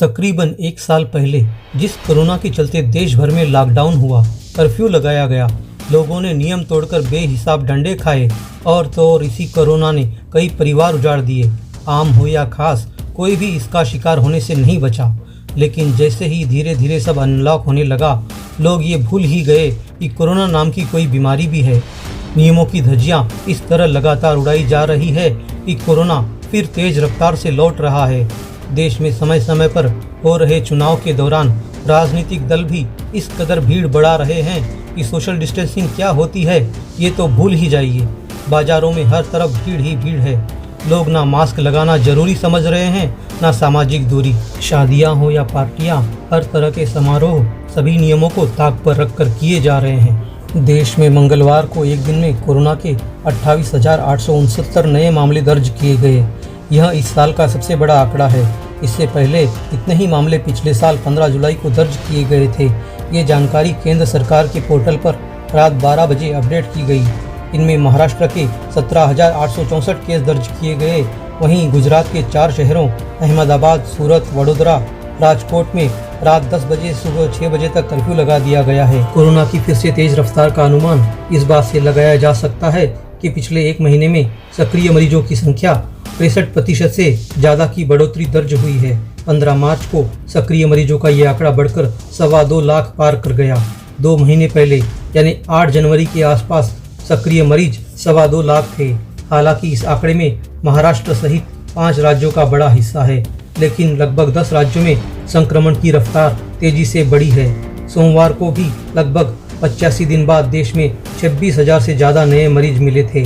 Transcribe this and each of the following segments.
तकरीबन एक साल पहले जिस कोरोना के चलते देश भर में लॉकडाउन हुआ, कर्फ्यू लगाया गया, लोगों ने नियम तोड़कर बेहिसाब डंडे खाए और तो और इसी कोरोना ने कई परिवार उजाड़ दिए। आम हो या खास, कोई भी इसका शिकार होने से नहीं बचा। लेकिन जैसे ही धीरे धीरे सब अनलॉक होने लगा, लोग ये भूल ही गए कि कोरोना नाम की कोई बीमारी भी है। नियमों की धज्जियां इस तरह लगातार उड़ाई जा रही है कि कोरोना फिर तेज रफ्तार से लौट रहा है। देश में समय समय पर हो रहे चुनाव के दौरान राजनीतिक दल भी इस कदर भीड़ बढ़ा रहे हैं कि सोशल डिस्टेंसिंग क्या होती है ये तो भूल ही जाइए। बाजारों में हर तरफ भीड़ ही भीड़ है। लोग ना मास्क लगाना जरूरी समझ रहे हैं, ना सामाजिक दूरी। शादियां हो या पार्टियां, हर तरह के समारोह सभी नियमों को ताक पर रखकर किए जा रहे हैं। देश में मंगलवार को एक दिन में कोरोना के 28,869 नए मामले दर्ज किए गए। यह इस साल का सबसे बड़ा आंकड़ा है। इससे पहले इतने ही मामले पिछले साल 15 जुलाई को दर्ज किए गए थे। ये जानकारी केंद्र सरकार के पोर्टल पर रात 12 बजे अपडेट की गई। इनमें महाराष्ट्र के 17,864 केस दर्ज किए गए। वहीं गुजरात के 4 शहरों अहमदाबाद, सूरत, वडोदरा, राजकोट में रात 10 बजे सुबह 6 बजे तक कर्फ्यू लगा दिया गया है। कोरोना की फिर से तेज रफ्तार का अनुमान इस बात से लगाया जा सकता है कि पिछले एक महीने में सक्रिय मरीजों की संख्या 63% से ज़्यादा की बढ़ोतरी दर्ज हुई है। 15 मार्च को सक्रिय मरीजों का ये आंकड़ा बढ़कर 2.25 लाख पार कर गया। 2 महीने पहले यानी 8 जनवरी के आसपास सक्रिय मरीज 2.25 लाख थे। हालांकि इस आंकड़े में महाराष्ट्र सहित 5 राज्यों का बड़ा हिस्सा है, लेकिन लगभग 10 राज्यों में संक्रमण की रफ्तार तेजी से बढ़ी है। सोमवार को भी लगभग 85 दिन बाद देश में 26,000 से ज़्यादा नए मरीज मिले थे।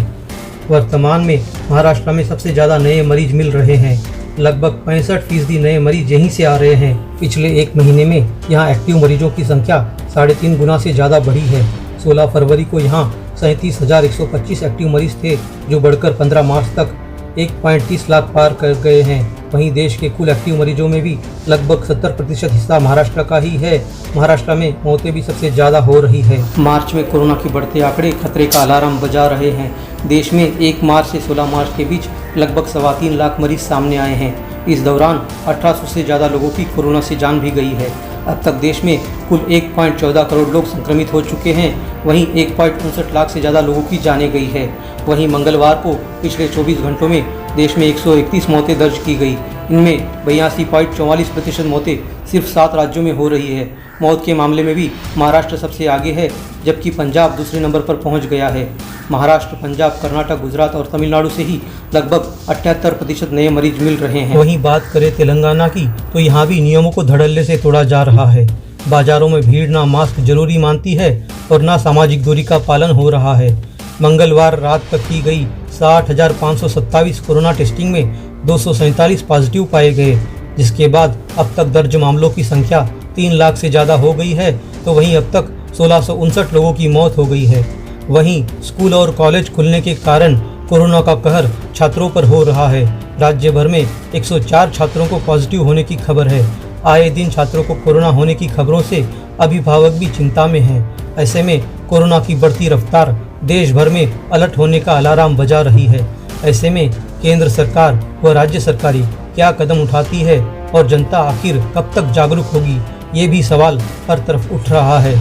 वर्तमान में महाराष्ट्र में सबसे ज़्यादा नए मरीज मिल रहे हैं। लगभग 65% नए मरीज यहीं से आ रहे हैं। पिछले एक महीने में यहाँ एक्टिव मरीजों की संख्या 3.5 गुना से ज़्यादा बढ़ी है। 16 फरवरी को यहाँ 37,125 एक्टिव मरीज थे, जो बढ़कर 15 मार्च तक 1.30 लाख पार कर गए हैं। वहीं देश के कुल एक्टिव मरीजों में भी लगभग 70% हिस्सा महाराष्ट्र का ही है। महाराष्ट्र में मौतें भी सबसे ज़्यादा हो रही है। मार्च में कोरोना के बढ़ते आंकड़े खतरे का अलार्म बजा रहे हैं। देश में 1 मार्च से 16 मार्च के बीच लगभग 3.25 लाख मरीज सामने आए हैं। इस दौरान 1800 से ज़्यादा लोगों की कोरोना से जान भी गई है। अब तक देश में कुल 1.14 करोड़ लोग संक्रमित हो चुके हैं। वहीं 1.59 लाख से ज़्यादा लोगों की जानें गई है। वहीं मंगलवार को पिछले 24 घंटों में देश में 131 मौतें दर्ज की गई। इनमें 82.44% मौतें सिर्फ 7 राज्यों में हो रही है। मौत के मामले में भी महाराष्ट्र सबसे आगे है, जबकि पंजाब दूसरे नंबर पर पहुंच गया है। महाराष्ट्र, पंजाब, कर्नाटक, गुजरात और तमिलनाडु से ही लगभग 78% नए मरीज मिल रहे हैं। वहीं बात करें तेलंगाना की, तो यहाँ भी नियमों को धड़ल्ले से तोड़ा जा रहा है। बाजारों में भीड़ ना मास्क जरूरी मानती है और ना सामाजिक दूरी का पालन हो रहा है। मंगलवार रात तक की गई 60,527 कोरोना टेस्टिंग में 247 पॉजिटिव पाए गए, जिसके बाद अब तक दर्ज मामलों की संख्या 3 लाख से ज़्यादा हो गई है। तो वहीं अब तक 1659 लोगों की मौत हो गई है। वहीं स्कूल और कॉलेज खुलने के कारण कोरोना का कहर छात्रों पर हो रहा है। राज्य भर में 104 छात्रों को पॉजिटिव होने की खबर है। आए दिन छात्रों को कोरोना होने की खबरों से अभिभावक भी चिंता में हैं। ऐसे में कोरोना की बढ़ती रफ्तार देश भर में अलर्ट होने का अलार्म बजा रही है। ऐसे में केंद्र सरकार व राज्य सरकारें क्या कदम उठाती है और जनता आखिर कब तक जागरूक होगी, ये भी सवाल हर तरफ उठ रहा है।